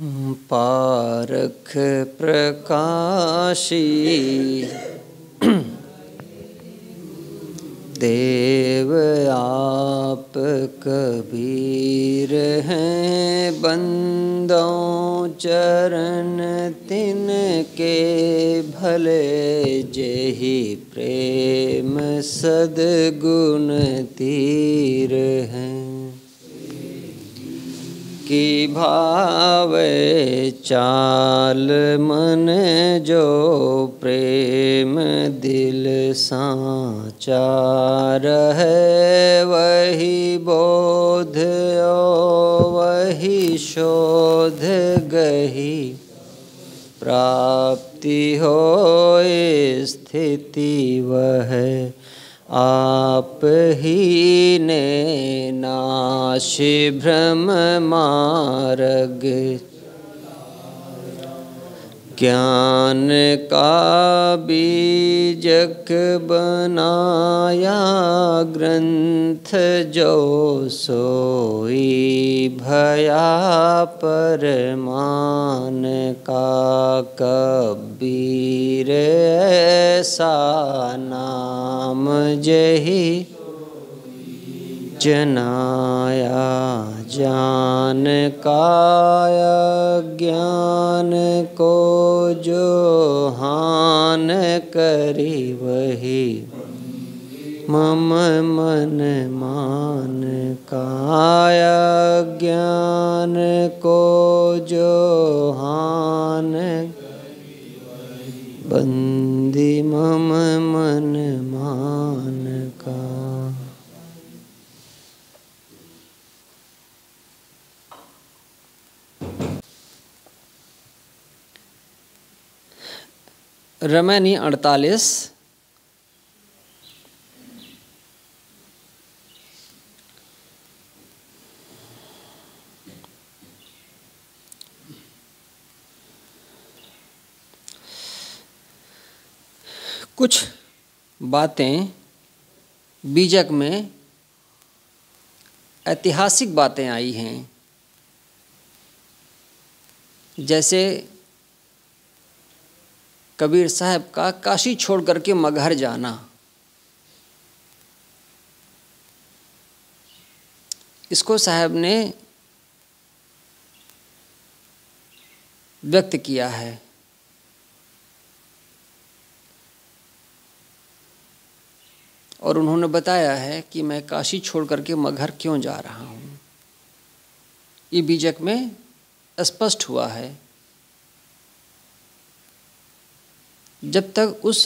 पारख प्रकाशी देव आप कबीर हैं, बंदों चरण तिनके भले, जेहि प्रेम सद्गुण तीर हैं। की भावे चाल मन जो, प्रेम दिल साचा रहे, वही बोध वही शोध गही, प्राप्ति होए स्थिति वह, आप ही ने नाश भ्रम मार्ग, ज्ञान का बीजक बनाया ग्रंथ, जो सोई भया परमान का, कबीर ऐसा नाम जही जनाया, जान काया ज्ञान को जो हान करी, वही मम मन मान, काया ज्ञान को जो हान, बंदी मम मन मान का। रमैनी 48। कुछ बातें बीजक में ऐतिहासिक बातें आई हैं, जैसे कबीर साहब का काशी छोड़ करके मगहर जाना। इसको साहब ने व्यक्त किया है। और उन्होंने बताया है कि मैं काशी छोड़ करके मगहर क्यों जा रहा हूँ। ये बीजक में स्पष्ट हुआ है। जब तक उस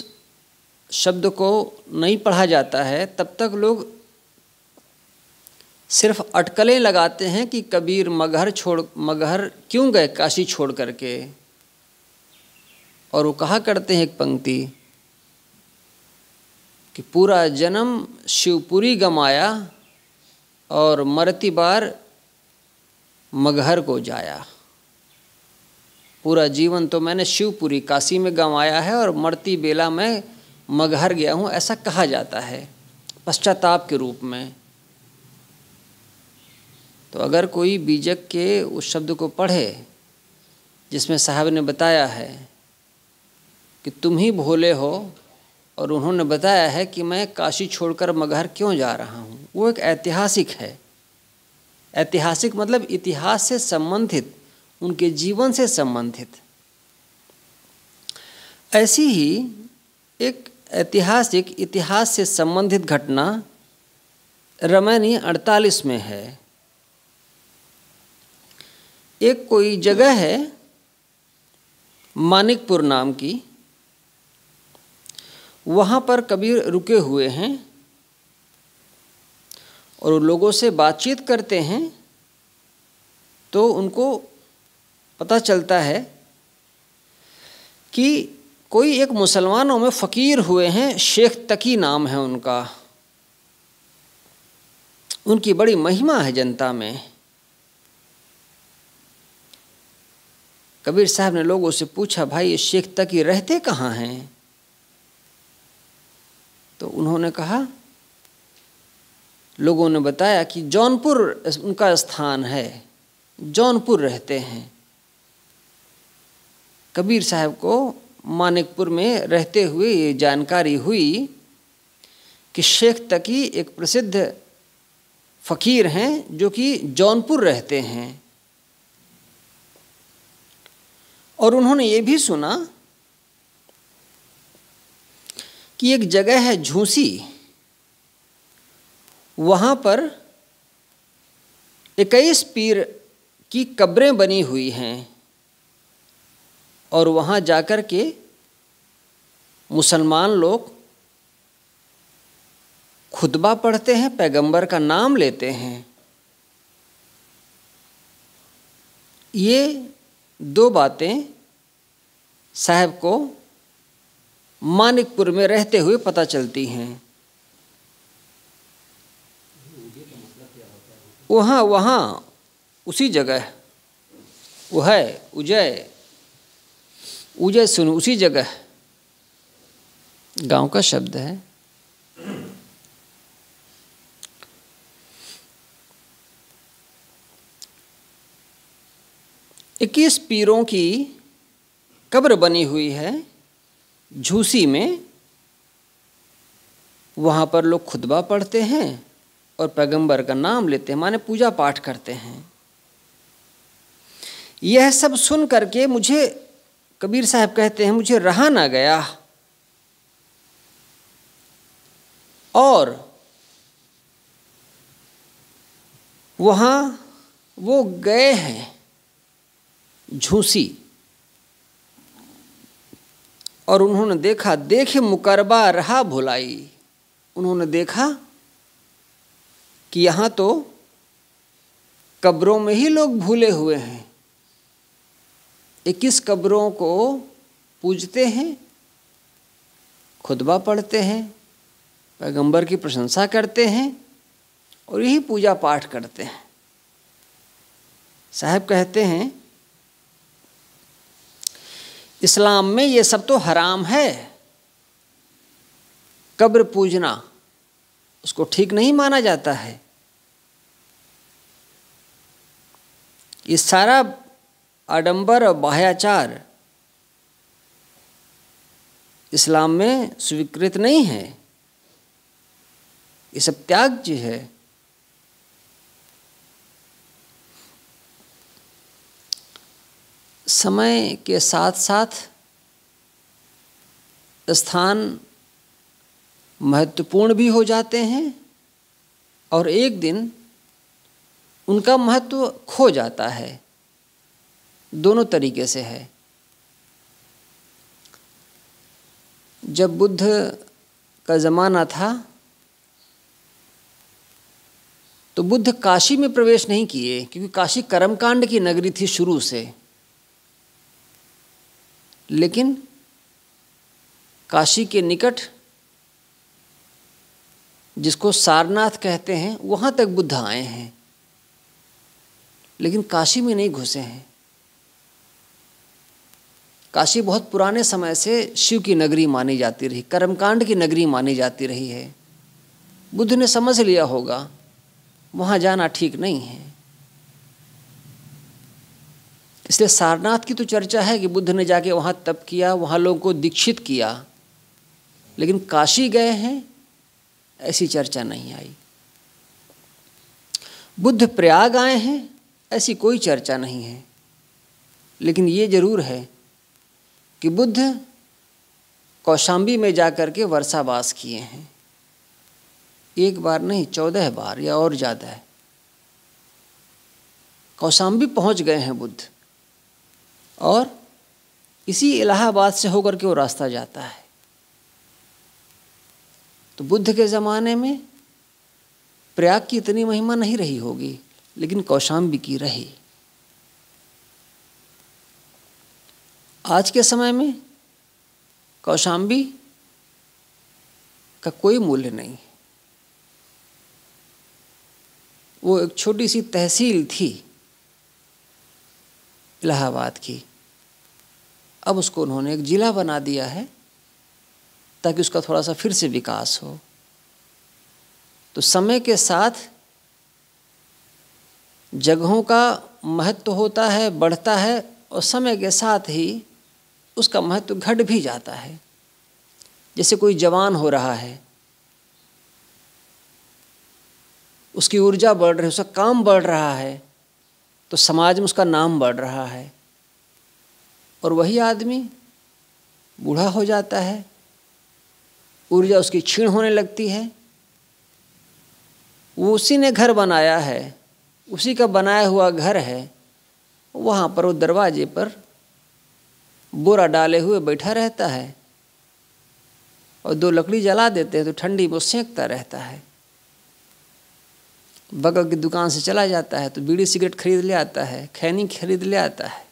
शब्द को नहीं पढ़ा जाता है, तब तक लोग सिर्फ अटकलें लगाते हैं कि कबीर मगहर क्यों गए काशी छोड़ करके। और वो कहा करते हैं एक पंक्ति कि पूरा जन्म शिवपुरी गमाया, और मरती बार मगहर को जाया। पूरा जीवन तो मैंने शिवपुरी काशी में गंवाया है, और मरती बेला मैं मगहर गया हूँ, ऐसा कहा जाता है पश्चाताप के रूप में। तो अगर कोई बीजक के उस शब्द को पढ़े जिसमें साहब ने बताया है कि तुम ही भोले हो, और उन्होंने बताया है कि मैं काशी छोड़कर मगहर क्यों जा रहा हूँ, वो एक ऐतिहासिक है। ऐतिहासिक मतलब इतिहास से संबंधित, उनके जीवन से संबंधित। ऐसी ही एक ऐतिहासिक इतिहास से संबंधित घटना रमैनी 48 में है। एक कोई जगह है मानिकपुर नाम की, वहाँ पर कबीर रुके हुए हैं और लोगों से बातचीत करते हैं। तो उनको पता चलता है कि कोई एक मुसलमानों में फ़कीर हुए हैं, शेख तकी नाम है उनका। उनकी बड़ी महिमा है जनता में। कबीर साहब ने लोगों से पूछा, भाई ये शेख तकी रहते कहाँ हैं? तो उन्होंने कहा, लोगों ने बताया कि जौनपुर उनका स्थान है, जौनपुर रहते हैं। कबीर साहब को मानिकपुर में रहते हुए ये जानकारी हुई कि शेख तकी एक प्रसिद्ध फ़कीर हैं जो कि जौनपुर रहते हैं, और उन्होंने ये भी सुना कि एक जगह है झूसी, वहाँ पर 21 पीर की कब्रें बनी हुई हैं, और वहाँ जाकर के मुसलमान लोग खुतबा पढ़ते हैं, पैगंबर का नाम लेते हैं। ये 2 बातें साहब को मानिकपुर में रहते हुए पता चलती हैं। वहाँ उसी जगह वो है उजय सुन, उसी जगह गांव का शब्द है। इक्कीस पीरों की कब्र बनी हुई है झूसी में। वहाँ पर लोग खुतबा पढ़ते हैं और पैगंबर का नाम लेते हैं, माने पूजा पाठ करते हैं। यह सब सुन करके मुझे, कबीर साहब कहते हैं, मुझे रहा ना गया, और वहाँ वो गए हैं झूसी, और उन्होंने देखा, देखे मुकरबा रहा भुलाई। उन्होंने देखा कि यहाँ तो कब्रों में ही लोग भूले हुए हैं। 21 कब्रों को पूजते हैं, खुतबा पढ़ते हैं, पैगंबर की प्रशंसा करते हैं, और यही पूजा पाठ करते हैं। साहब कहते हैं इस्लाम में ये सब तो हराम है, कब्र पूजना उसको ठीक नहीं माना जाता है। ये सारा आडंबर और बाह्याचार इस्लाम में स्वीकृत नहीं है, ये सब त्याज्य है। समय के साथ साथ स्थान महत्वपूर्ण भी हो जाते हैं, और एक दिन उनका महत्व खो जाता है। दोनों तरीके से है। जब बुद्ध का ज़माना था तो बुद्ध काशी में प्रवेश नहीं किए, क्योंकि काशी कर्मकांड की नगरी थी शुरू से। लेकिन काशी के निकट, जिसको सारनाथ कहते हैं, वहाँ तक बुद्ध आए हैं, लेकिन काशी में नहीं घुसे हैं। काशी बहुत पुराने समय से शिव की नगरी मानी जाती रही, कर्मकांड की नगरी मानी जाती रही है। बुद्ध ने समझ लिया होगा वहाँ जाना ठीक नहीं है, इसलिए सारनाथ की तो चर्चा है कि बुद्ध ने जाके वहाँ तप किया, वहाँ लोगों को दीक्षित किया, लेकिन काशी गए हैं ऐसी चर्चा नहीं आई। बुद्ध प्रयाग आए हैं ऐसी कोई चर्चा नहीं है। लेकिन ये जरूर है कि बुद्ध कौशाम्बी में जाकर के वर्षावास किए हैं, 1 बार नहीं 14 बार या और ज़्यादा है। कौशाम्बी पहुँच गए हैं बुद्ध, और इसी इलाहाबाद से होकर के वो रास्ता जाता है। तो बुद्ध के ज़माने में प्रयाग की इतनी महिमा नहीं रही होगी, लेकिन कौशाम्बी की रही। आज के समय में कौशाम्बी का कोई मूल्य नहीं। वो एक छोटी सी तहसील थी इलाहाबाद की, अब उसको उन्होंने एक जिला बना दिया है ताकि उसका थोड़ा सा फिर से विकास हो। तो समय के साथ जगहों का महत्व होता है, बढ़ता है, और समय के साथ ही उसका महत्व घट भी जाता है। जैसे कोई जवान हो रहा है, उसकी ऊर्जा बढ़ रही है, उसका काम बढ़ रहा है, तो समाज में उसका नाम बढ़ रहा है। और वही आदमी बूढ़ा हो जाता है, ऊर्जा उसकी क्षीण होने लगती है। वो उसी ने घर बनाया है, उसी का बनाया हुआ घर है, वहाँ पर वो दरवाजे पर बोरा डाले हुए बैठा रहता है और 2 लकड़ी जला देते हैं तो ठंडी वो सेंकता रहता है। बगल की दुकान से चला जाता है तो बीड़ी सिगरेट खरीद ले आता है, खैनी खरीद ले आता है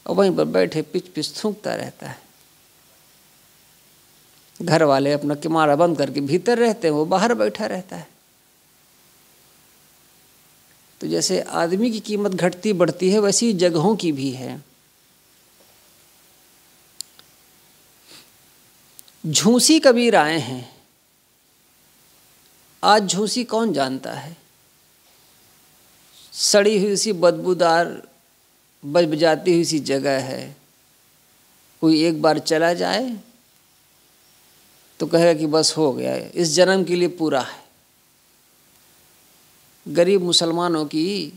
और वहीं पर बैठे पिच पिच थूकता रहता है। घर वाले अपना किमारा बंद करके भीतर रहते हैं, वो बाहर बैठा रहता है। तो जैसे आदमी की कीमत घटती बढ़ती है, वैसी जगहों की भी है। झूसी कबीर आए हैं। आज झूसी कौन जानता है? सड़ी हुई सी बदबूदार बजबजाती हुई सी जगह है। कोई एक बार चला जाए तो कहेगा कि बस हो गया, इस जन्म के लिए पूरा है। गरीब मुसलमानों की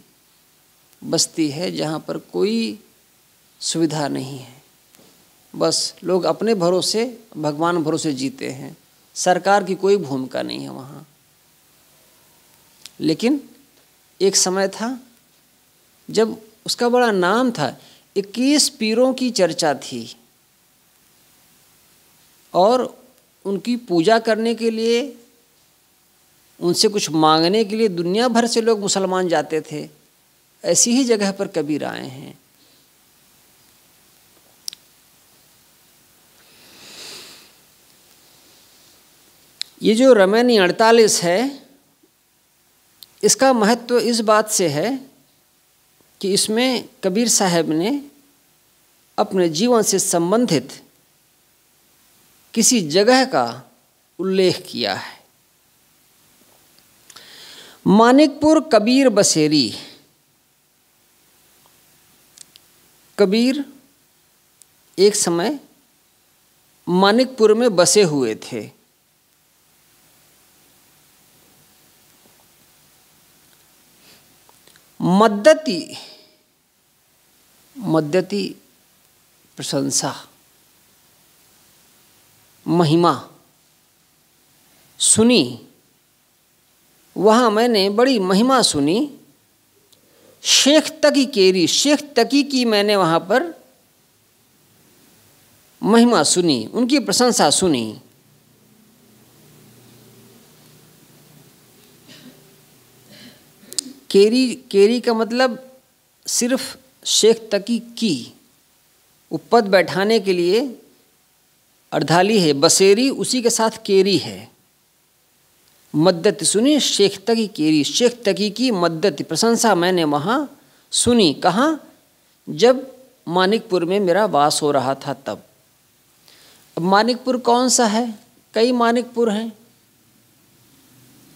बस्ती है जहाँ पर कोई सुविधा नहीं है। बस लोग अपने भरोसे, भगवान भरोसे जीते हैं। सरकार की कोई भूमिका नहीं है वहाँ। लेकिन एक समय था जब उसका बड़ा नाम था, 21 पीरों की चर्चा थी और उनकी पूजा करने के लिए, उनसे कुछ मांगने के लिए दुनिया भर से लोग मुसलमान जाते थे। ऐसी ही जगह पर कबीर आए हैं। ये जो रमैनी 48 है, इसका महत्व इस बात से है कि इसमें कबीर साहब ने अपने जीवन से संबंधित किसी जगह का उल्लेख किया है। मानिकपुर कबीर बसेरी। कबीर एक समय मानिकपुर में बसे हुए थे। मद्दती, मद्दती प्रशंसा, महिमा सुनी। वहाँ मैंने बड़ी महिमा सुनी। शेख तकी केरी, शेख तकी की मैंने वहाँ पर महिमा सुनी, उनकी प्रशंसा सुनी। केरी, केरी का मतलब सिर्फ शेख तकी की, पद बैठाने के लिए अर्धाली है। बसेरी उसी के साथ केरी है। मद्दत सुनी शेख तकी केरी, शेख तकी की मद्दत प्रशंसा मैंने वहाँ सुनी। कहाँ? जब मानिकपुर में मेरा वास हो रहा था तब। अब मानिकपुर कौन सा है? कई मानिकपुर हैं,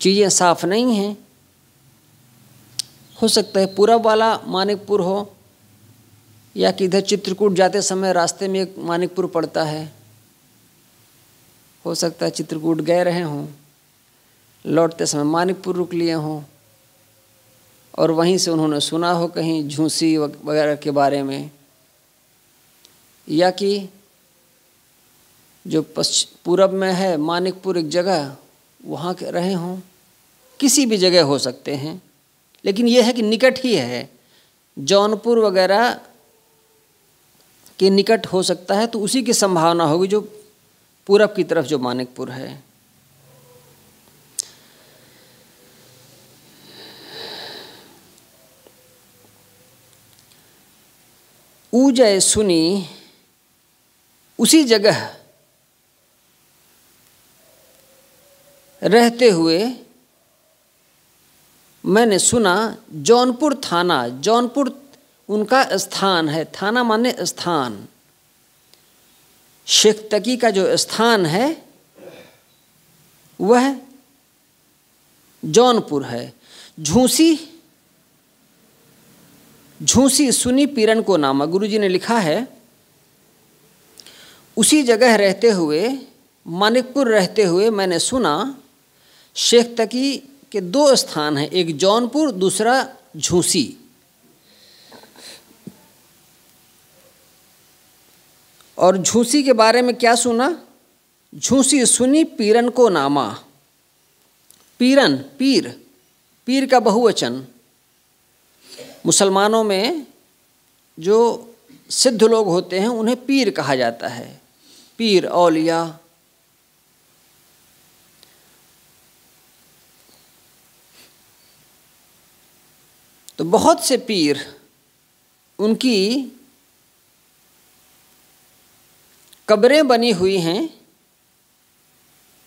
चीज़ें साफ नहीं हैं। हो सकता है पूरब वाला मानिकपुर हो, या कि इधर चित्रकूट जाते समय रास्ते में एक मानिकपुर पड़ता है। हो सकता है चित्रकूट गए रहे हों, लौटते समय मानिकपुर रुक लिए हों और वहीं से उन्होंने सुना हो कहीं झूसी वगैरह के बारे में, या कि जो पूरब में है मानिकपुर एक जगह, वहाँ के रहे हों। किसी भी जगह हो सकते हैं, लेकिन यह है कि निकट ही है। जौनपुर वगैरह के निकट हो सकता है, तो उसी की संभावना होगी जो पूरब की तरफ जो मानिकपुर है। ऊजय सुनी, उसी जगह रहते हुए मैंने सुना जौनपुर थाना, जौनपुर उनका स्थान है। थाना माने स्थान। शेख तकी का जो स्थान है वह जौनपुर है। झूसी, झूसी सुनी पीरन को नामा। गुरुजी ने लिखा है उसी जगह रहते हुए, मानिकपुर रहते हुए मैंने सुना शेख तकी के 2 स्थान हैं, एक जौनपुर, दूसरा झूसी। और झूसी के बारे में क्या सुना? झूसी सुनी पीरन को नामा। पीरन, पीर, पीर का बहुवचन। मुसलमानों में जो सिद्ध लोग होते हैं उन्हें पीर कहा जाता है, पीर, औलिया। तो बहुत से पीर, उनकी कब्रें बनी हुई हैं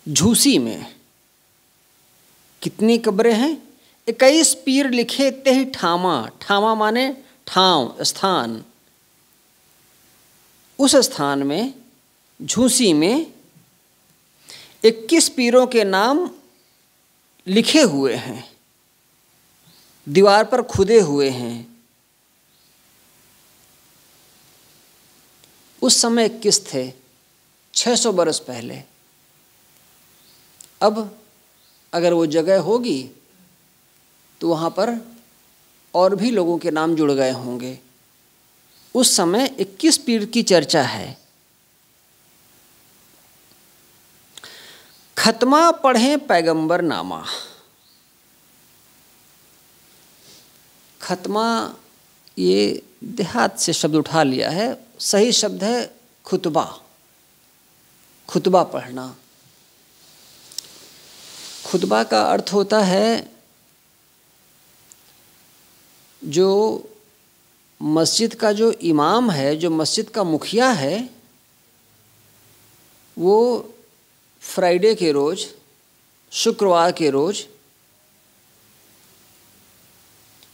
झूसी में। कितनी कब्रें हैं? 21 पीर लिखे ते ही ठामा। ठामा माने ठाव, स्थान। उस स्थान में, झूसी में 21 पीरों के नाम लिखे हुए हैं, दीवार पर खुदे हुए हैं। उस समय 21 थे, 600 बरस पहले। अब अगर वो जगह होगी तो वहाँ पर और भी लोगों के नाम जुड़ गए होंगे। उस समय 21 पीर की चर्चा है। खत्मा पढ़ें पैगंबर नामा। खत्मा ये देहात से शब्द उठा लिया है, सही शब्द है खुतबा। खुतबा पढ़ना। खुतबा का अर्थ होता है जो मस्जिद का जो इमाम है, जो मस्जिद का मुखिया है, वो फ्राइडे के रोज़, शुक्रवार के रोज़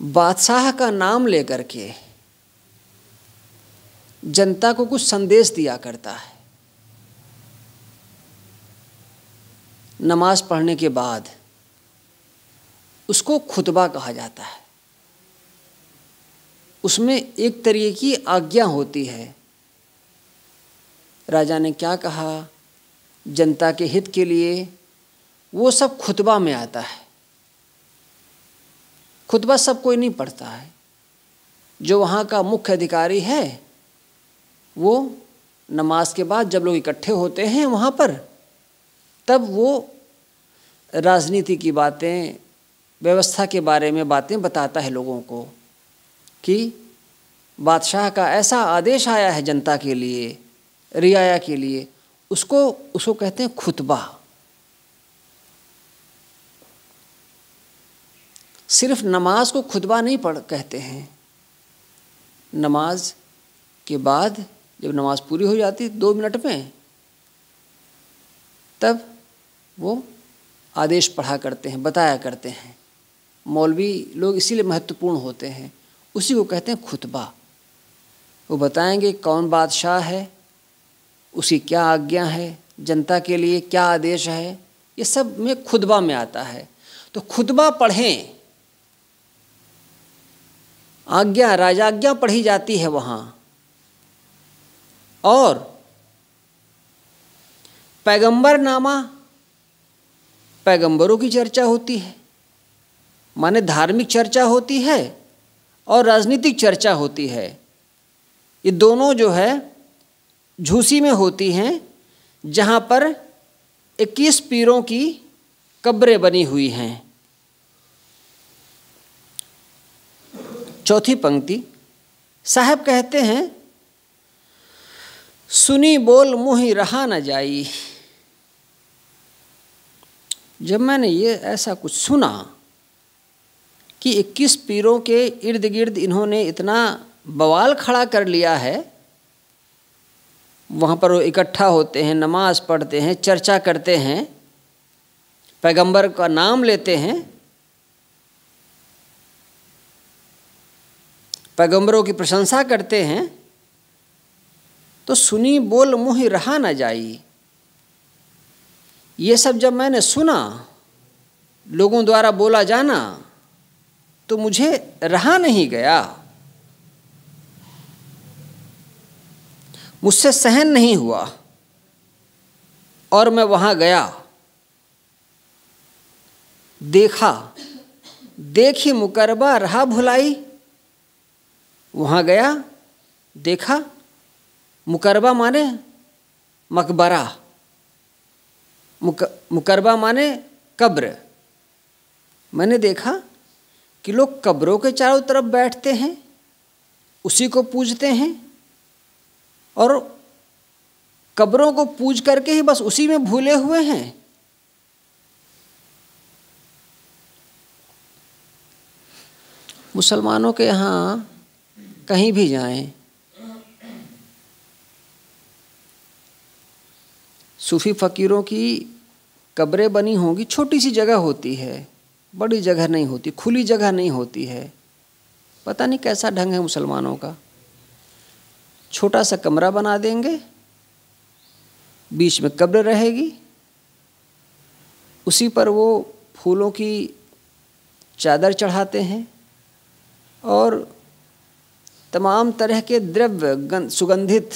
बादशाह का नाम लेकर के जनता को कुछ संदेश दिया करता है। नमाज पढ़ने के बाद उसको खुतबा कहा जाता है। उसमें एक तरीके की आज्ञा होती है। राजा ने क्या कहा जनता के हित के लिए, वो सब खुतबा में आता है। खुतबा सब कोई नहीं पढ़ता है। जो वहाँ का मुख्य अधिकारी है वो नमाज के बाद जब लोग इकट्ठे होते हैं वहाँ पर, तब वो राजनीति की बातें, व्यवस्था के बारे में बातें बताता है लोगों को कि बादशाह का ऐसा आदेश आया है जनता के लिए, रियाया के लिए। उसको कहते हैं खुतबा। सिर्फ नमाज को खुतबा नहीं कहते हैं। नमाज के बाद जब नमाज पूरी हो जाती 2 मिनट में, तब वो आदेश पढ़ा करते हैं, बताया करते हैं। मौलवी लोग इसीलिए महत्वपूर्ण होते हैं, उसी को कहते हैं खुतबा। वो बताएंगे कौन बादशाह है, उसकी क्या आज्ञा है, जनता के लिए क्या आदेश है, ये सब में खुतबा में आता है। तो खुतबा पढ़ें, आज्ञा, राजाज्ञा पढ़ी जाती है वहाँ। और पैगंबर नामा, पैगंबरों की चर्चा होती है, माने धार्मिक चर्चा होती है और राजनीतिक चर्चा होती है। ये दोनों जो है झूसी में होती हैं, जहाँ पर 21 पीरों की कब्रें बनी हुई हैं। चौथी पंक्ति साहब कहते हैं, सुनी बोल मुँह रहा न जाई। जब मैंने ये ऐसा कुछ सुना कि 21 पीरों के इर्द गिर्द इन्होंने इतना बवाल खड़ा कर लिया है, वहाँ पर वो इकट्ठा होते हैं, नमाज पढ़ते हैं, चर्चा करते हैं, पैगंबर का नाम लेते हैं, पैगंबरों की प्रशंसा करते हैं, तो सुनी बोल मुँह रहा न जाई। ये सब जब मैंने सुना, लोगों द्वारा बोला जाना, तो मुझे रहा नहीं गया, मुझसे सहन नहीं हुआ। और मैं वहाँ गया, देखा, देखी मुकरबा रहा भुलाई। वहाँ गया, देखा, मुकरबा माने मकबरा, मुकरबा माने कब्र। मैंने देखा कि लोग कब्रों के चारों तरफ बैठते हैं, उसी को पूजते हैं, और कब्रों को पूज करके ही बस उसी में भूले हुए हैं। मुसलमानों के यहाँ कहीं भी जाएं, सूफी फ़कीरों की कब्रें बनी होंगी, छोटी सी जगह होती है, बड़ी जगह नहीं होती, खुली जगह नहीं होती है। पता नहीं कैसा ढंग है मुसलमानों का। छोटा सा कमरा बना देंगे, बीच में कब्र रहेगी, उसी पर वो फूलों की चादर चढ़ाते हैं और तमाम तरह के द्रव्य, सुगंधित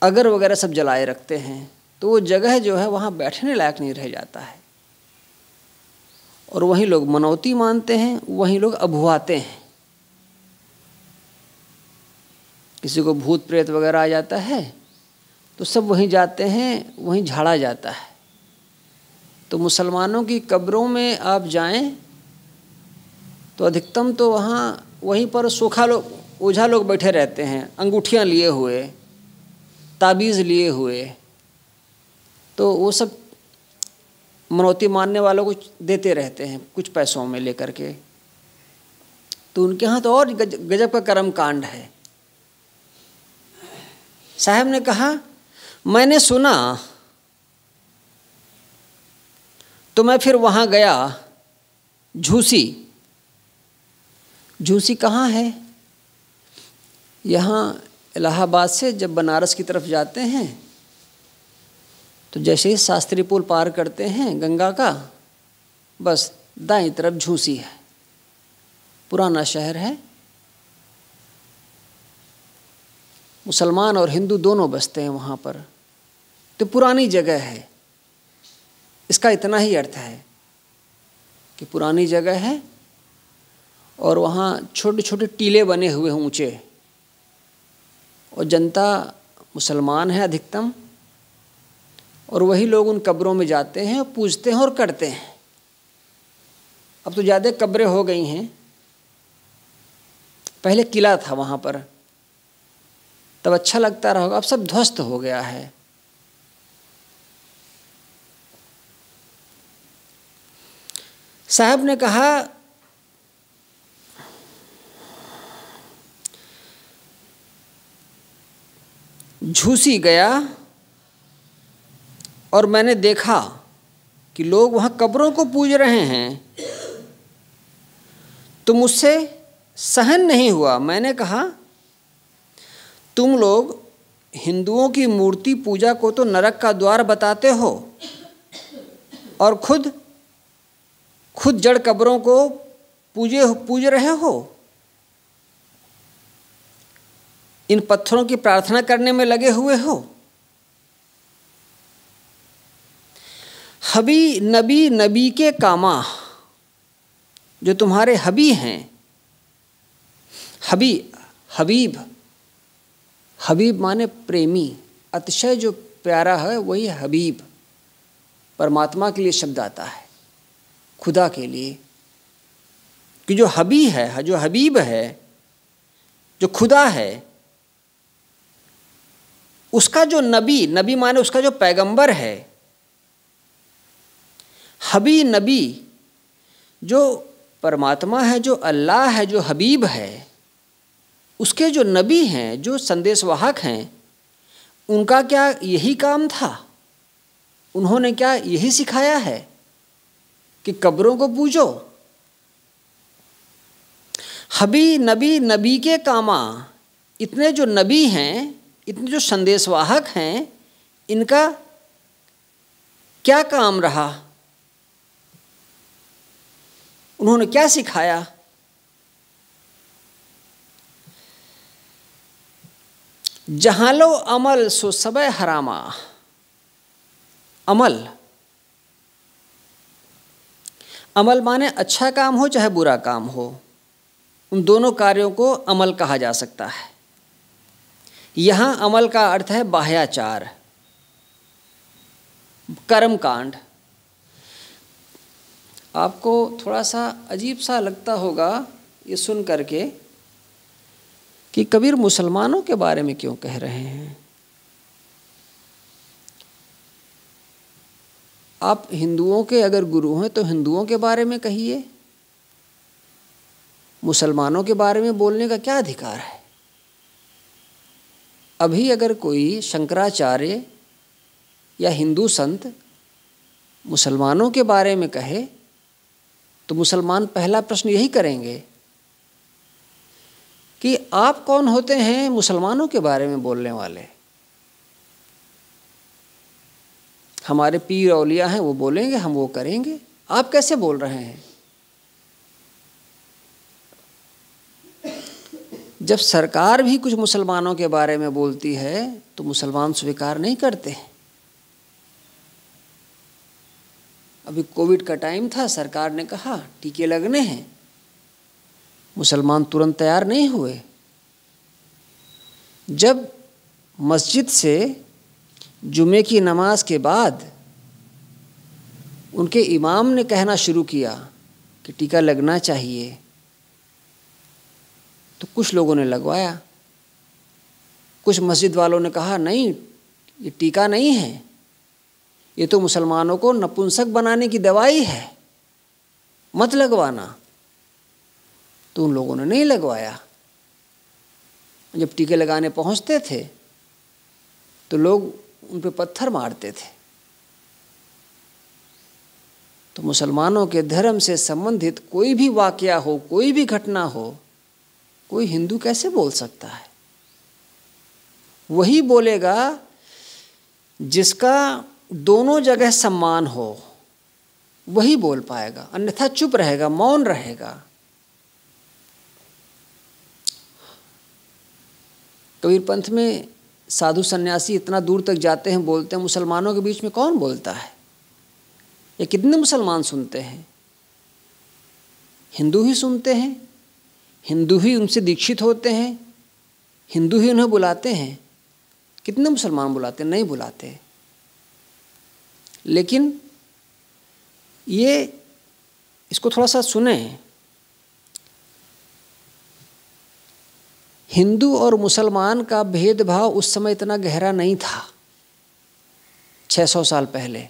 अगर वगैरह सब जलाए रखते हैं। तो वो जगह जो है वहाँ बैठने लायक नहीं रह जाता है, और वहीं लोग मनौती मानते हैं, वहीं लोग अभुआते हैं। किसी को भूत प्रेत वगैरह आ जाता है तो सब वहीं जाते हैं, वहीं झाड़ा जाता है। तो मुसलमानों की कब्रों में आप जाएं तो अधिकतम तो वहाँ वहीं पर सोखा लोग, ओझा लोग बैठे रहते हैं, अंगूठियाँ लिए हुए, ताबीज़ लिए हुए। तो वो सब मनौती मानने वालों को देते रहते हैं कुछ पैसों में लेकर के। तो उनके यहाँ तो और गजब का कर्म कांड है। साहब ने कहा, मैंने सुना तो मैं फिर वहाँ गया। झूसी, झूसी कहाँ है? यहाँ इलाहाबाद से जब बनारस की तरफ जाते हैं तो जैसे ही शास्त्री पुल पार करते हैं गंगा का, बस दाईं तरफ झूसी है। पुराना शहर है, मुसलमान और हिंदू दोनों बसते हैं वहाँ पर। तो पुरानी जगह है, इसका इतना ही अर्थ है कि पुरानी जगह है और वहाँ छोटे छोटे टीले बने हुए हैं ऊंचे, और जनता मुसलमान है अधिकतम, और वही लोग उन कब्रों में जाते हैं, पूजते हैं और करते हैं। अब तो ज़्यादा कब्रें हो गई हैं, पहले किला था वहाँ पर, तब अच्छा लगता रहा होगा, अब सब ध्वस्त हो गया है। साहब ने कहा, झूसी गया और मैंने देखा कि लोग वहाँ कब्रों को पूज रहे हैं, तो मुझसे सहन नहीं हुआ। मैंने कहा, तुम लोग हिंदुओं की मूर्ति पूजा को तो नरक का द्वार बताते हो, और खुद जड़ कब्रों को पूज रहे हो। इन पत्थरों की प्रार्थना करने में लगे हुए हो। हबी नबी नबी के कामा, जो तुम्हारे हबी हैं, हबीब माने प्रेमी, अतिशय जो प्यारा है वही हबीब। परमात्मा के लिए शब्द आता है, खुदा के लिए, कि जो हबी है, जो हबीब है, जो खुदा है, उसका जो नबी माने उसका जो पैगंबर है, हबी नबी जो परमात्मा है, जो अल्लाह है, जो हबीब है, उसके जो नबी हैं, जो संदेशवाहक हैं, उनका क्या यही काम था? उन्होंने क्या यही सिखाया है कि कब्रों को पूजो? हबी नबी नबी के कामा, इतने जो नबी हैं, इतने जो संदेशवाहक हैं, इनका क्या काम रहा? उन्होंने क्या सिखाया? जहाँ लो अमल सो सबे हरामा, अमल, अमल माने अच्छा काम हो चाहे बुरा काम हो, उन दोनों कार्यों को अमल कहा जा सकता है। यहाँ अमल का अर्थ है बाह्याचार, कर्मकांड। आपको थोड़ा सा अजीब सा लगता होगा ये सुन करके कि कबीर मुसलमानों के बारे में क्यों कह रहे हैं। आप हिंदुओं के अगर गुरु हैं तो हिंदुओं के बारे में कहिए, मुसलमानों के बारे में बोलने का क्या अधिकार है। अभी अगर कोई शंकराचार्य या हिंदू संत मुसलमानों के बारे में कहे तो मुसलमान पहला प्रश्न यही करेंगे कि आप कौन होते हैं मुसलमानों के बारे में बोलने वाले। हमारे पीर औलिया हैं, वो बोलेंगे, हम वो करेंगे, आप कैसे बोल रहे हैं। जब सरकार भी कुछ मुसलमानों के बारे में बोलती है तो मुसलमान स्वीकार नहीं करते। अभी कोविड का टाइम था, सरकार ने कहा टीके लगने हैं, मुसलमान तुरंत तैयार नहीं हुए। जब मस्जिद से जुमे की नमाज के बाद उनके इमाम ने कहना शुरू किया कि टीका लगना चाहिए तो कुछ लोगों ने लगवाया। कुछ मस्जिद वालों ने कहा नहीं, ये टीका नहीं है, ये तो मुसलमानों को नपुंसक बनाने की दवाई है, मत लगवाना। तो उन लोगों ने नहीं लगवाया। जब टीके लगाने पहुंचते थे तो लोग उन पे पत्थर मारते थे। तो मुसलमानों के धर्म से संबंधित कोई भी वाकया हो, कोई भी घटना हो, कोई हिंदू कैसे बोल सकता है। वही बोलेगा जिसका दोनों जगह सम्मान हो, वही बोल पाएगा, अन्यथा चुप रहेगा, मौन रहेगा। कबीर पंथ में साधु सन्यासी इतना दूर तक जाते हैं, बोलते हैं, मुसलमानों के बीच में कौन बोलता है, ये कितने मुसलमान सुनते हैं। हिंदू ही सुनते हैं, हिंदू ही उनसे दीक्षित होते हैं, हिंदू ही उन्हें बुलाते हैं। कितने मुसलमान बुलाते हैं? नहीं बुलाते। लेकिन ये इसको थोड़ा सा सुने। हिंदू और मुसलमान का भेदभाव उस समय इतना गहरा नहीं था 600 साल पहले,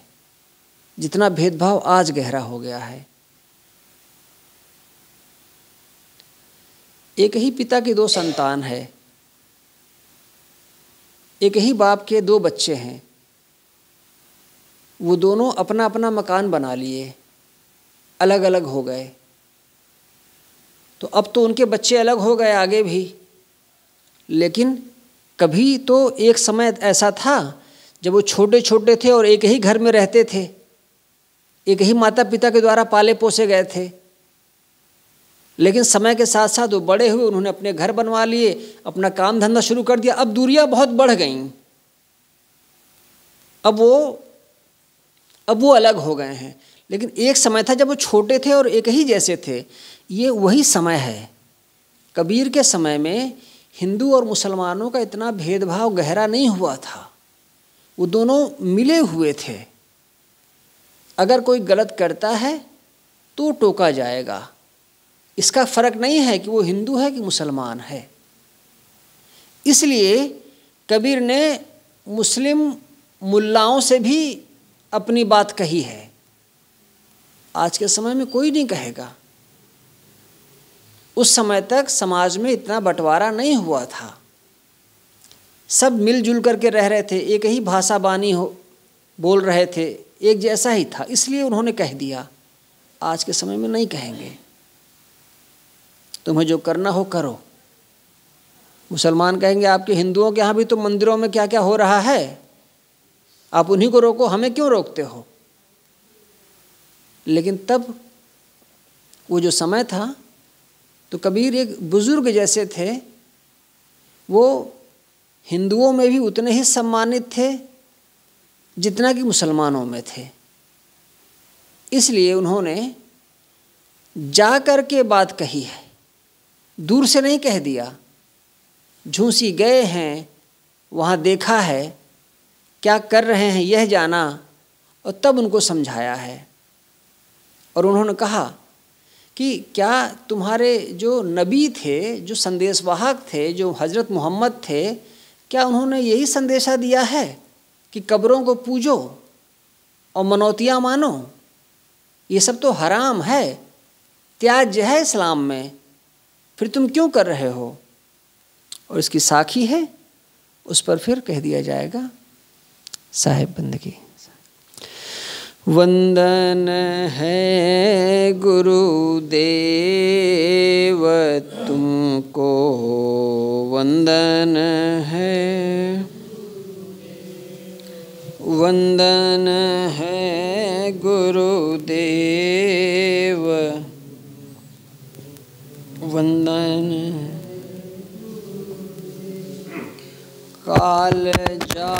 जितना भेदभाव आज गहरा हो गया है। एक ही पिता की 2 संतान है, एक ही बाप के 2 बच्चे हैं, वो दोनों अपना अपना मकान बना लिए, अलग अलग हो गए। तो अब तो उनके बच्चे अलग हो गए आगे भी, लेकिन कभी तो एक समय ऐसा था जब वो छोटे छोटे थे और एक ही घर में रहते थे, एक ही माता पिता के द्वारा पाले पोसे गए थे। लेकिन समय के साथ साथ वो बड़े हुए, उन्होंने अपने घर बनवा लिए, अपना काम धंधा शुरू कर दिया। अब दूरियां बहुत बढ़ गईं, अब वो अलग हो गए हैं। लेकिन एक समय था जब वो छोटे थे और एक ही जैसे थे। ये वही समय है। कबीर के समय में हिंदू और मुसलमानों का इतना भेदभाव गहरा नहीं हुआ था, वो दोनों मिले हुए थे। अगर कोई गलत करता है तो टोका जाएगा, इसका फर्क नहीं है कि वो हिंदू है कि मुसलमान है। इसलिए कबीर ने मुस्लिम मुल्लाओं से भी अपनी बात कही है। आज के समय में कोई नहीं कहेगा। उस समय तक समाज में इतना बंटवारा नहीं हुआ था, सब मिलजुल करके रह रहे थे, एक ही भाषा बानी बोल रहे थे, एक जैसा ही था। इसलिए उन्होंने कह दिया। आज के समय में नहीं कहेंगे, तुम्हें जो करना हो करो। मुसलमान कहेंगे आपके हिंदुओं के यहाँ भी तो मंदिरों में क्या क्या हो रहा है, आप उन्हीं को रोको, हमें क्यों रोकते हो। लेकिन तब वो जो समय था तो कबीर एक बुजुर्ग जैसे थे, वो हिंदुओं में भी उतने ही सम्मानित थे जितना कि मुसलमानों में थे। इसलिए उन्होंने जा कर के बात कही है, दूर से नहीं कह दिया। झूसी गए हैं, वहाँ देखा है, क्या कर रहे हैं यह जाना, और तब उनको समझाया है। और उन्होंने कहा कि क्या तुम्हारे जो नबी थे, जो संदेशवाहक थे, जो हज़रत मोहम्मद थे, क्या उन्होंने यही संदेशा दिया है कि कब्रों को पूजो और मनौतियाँ मानो? ये सब तो हराम है, त्याज्य है इस्लाम में, फिर तुम क्यों कर रहे हो? और इसकी साखी है, उस पर फिर कह दिया जाएगा साहिब बंदगी। वंदन है गुरुदेव तुमको, वंदन है, वंदन है गुरुदेव, वंदन काल जा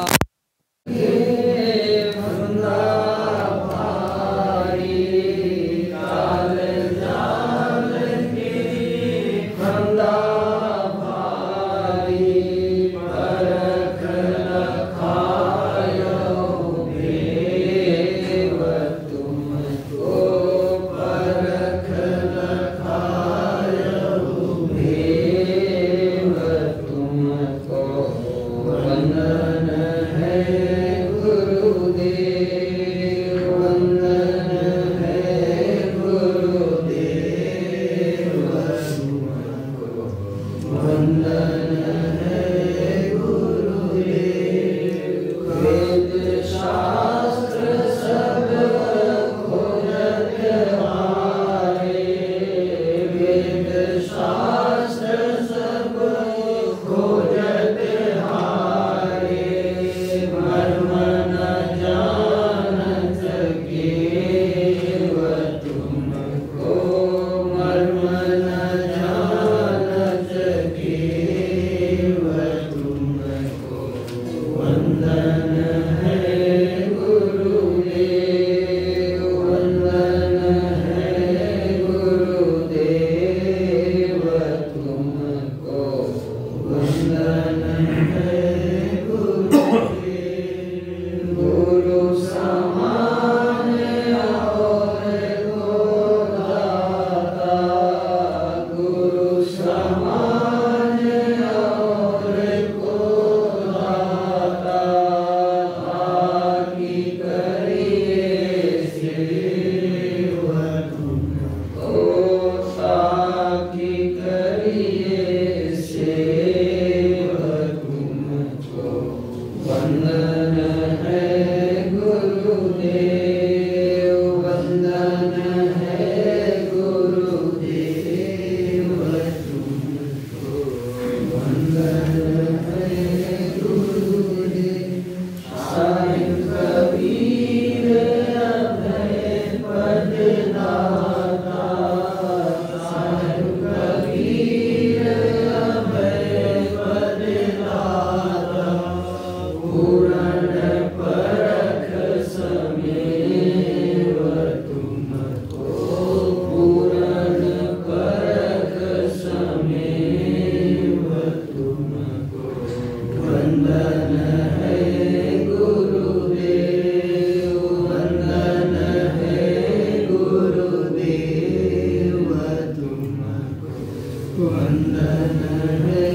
वंदन है